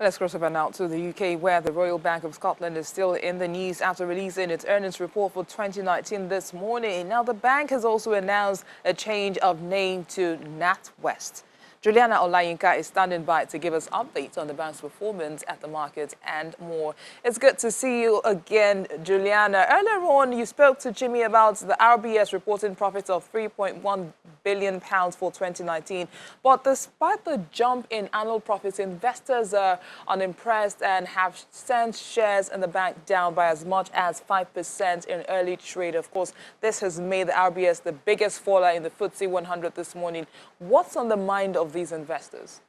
Let's cross over now to the UK, where the Royal Bank of Scotland is still in the news after releasing its earnings report for 2019 this morning. Now, the bank has also announced a change of name to NatWest. Juliana Olayinka is standing by to give us updates on the bank's performance at the market and more. It's good to see you again, Juliana. Earlier on, you spoke to Jimmy about the RBS reporting profits of £3.1 billion for 2019. But despite the jump in annual profits, investors are unimpressed and have sent shares in the bank down by as much as 5% in early trade. Of course, this has made the RBS the biggest faller in the FTSE 100 this morning. What's on the mind of these investors?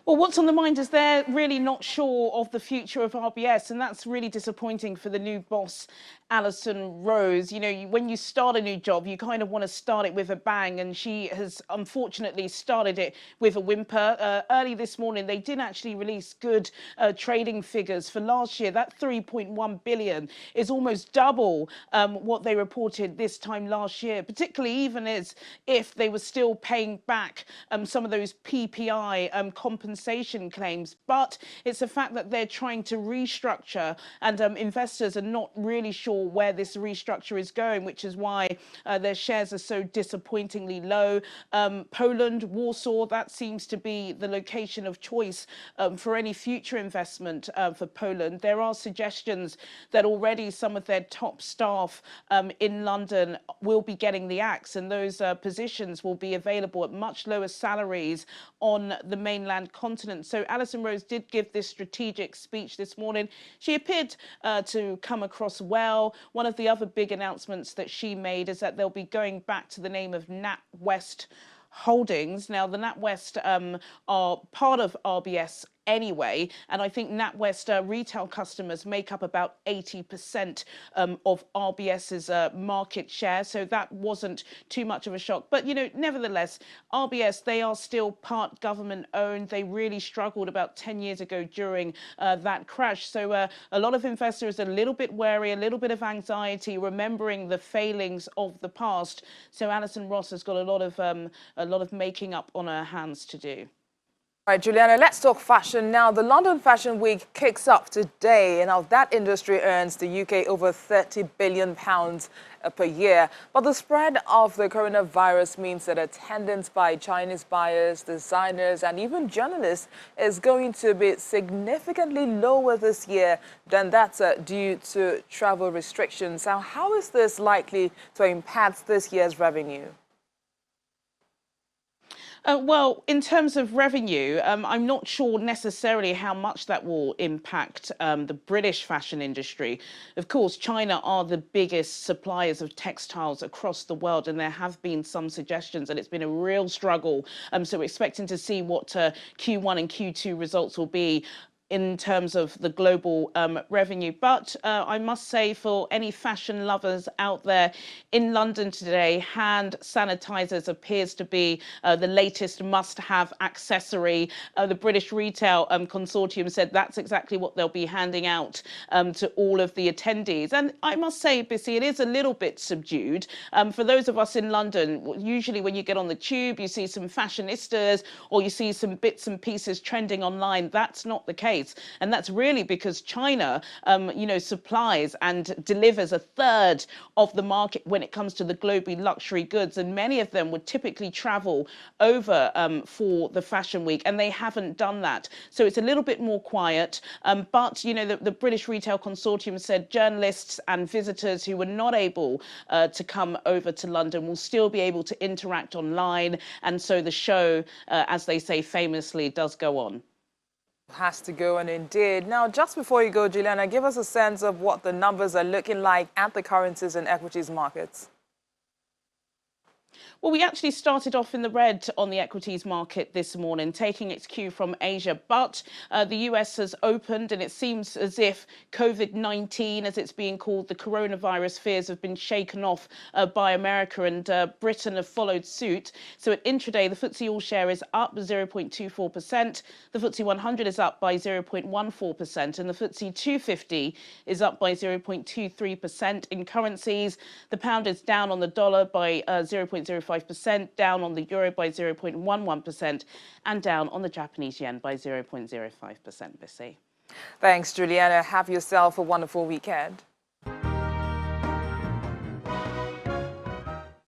Well, what's on the mind is they're really not sure of the future of RBS, and that's really disappointing for the new boss, Alison Rose. You know, when you start a new job, you kind of want to start it with a bang, and she has unfortunately started it with a whimper. Early this morning, they did actually release good trading figures for last year. That 3.1 billion is almost double what they reported this time last year, particularly even as if they were still paying back some of those PPI compensation claims. But it's a fact that they're trying to restructure, and investors are not really sure where this restructure is going, which is why their shares are so disappointingly low. Poland, Warsaw, that seems to be the location of choice for any future investment for Poland. There are suggestions that already some of their top staff in London will be getting the axe, and those positions will be available at much lower salaries on the mainland continent. So Alison Rose did give this strategic speech this morning. She appeared to come across well. One of the other big announcements that she made is that they'll be going back to the name of NatWest Holdings. Now, the NatWest are part of RBS anyway, and I think NatWest retail customers make up about 80% of RBS's market share, so that wasn't too much of a shock. But, you know, nevertheless, RBS, they are still part government owned. They really struggled about 10 years ago during that crash. So a lot of investors are a little bit wary, a little bit of anxiety, remembering the failings of the past. So Alison Ross has got a lot of making up on her hands to do. All right, Juliana, let's talk fashion now. The London Fashion Week kicks off today, and now that industry earns the UK over £30 billion per year. But the spread of the coronavirus means that attendance by Chinese buyers, designers, and even journalists is going to be significantly lower this year than that's due to travel restrictions. Now, how is this likely to impact this year's revenue? Well, in terms of revenue, I'm not sure necessarily how much that will impact the British fashion industry. Of course, China are the biggest suppliers of textiles across the world, and there have been some suggestions, and it's been a real struggle. So we're expecting to see what Q1 and Q2 results will be in terms of the global revenue. But I must say, for any fashion lovers out there in London today, hand sanitizers appears to be the latest must-have accessory. The British Retail Consortium said that's exactly what they'll be handing out to all of the attendees. And I must say, Bissy, it is a little bit subdued. For those of us in London, usually when you get on the tube, you see some fashionistas or you see some bits and pieces trending online. That's not the case. And that's really because China, supplies and delivers a third of the market when it comes to the globally luxury goods. And many of them would typically travel over for the Fashion Week, and they haven't done that. So it's a little bit more quiet. But, the British Retail Consortium said journalists and visitors who were not able to come over to London will still be able to interact online. And so the show, as they say famously, does go on. Has to go on indeed. Now, just before you go, Juliana, give us a sense of what the numbers are looking like at the currencies and equities markets. Well, we actually started off in the red on the equities market this morning, taking its cue from Asia. But the US has opened, and it seems as if COVID-19, as it's being called, the coronavirus fears have been shaken off by America, and Britain have followed suit. So at intraday, the FTSE All-Share is up 0.24%. The FTSE 100 is up by 0.14%, and the FTSE 250 is up by 0.23%. In currencies, the pound is down on the dollar by 0.3%. 0.05%, down on the euro by 0.11%, and down on the Japanese yen by 0.05%, Missy. Thanks, Juliana. Have yourself a wonderful weekend.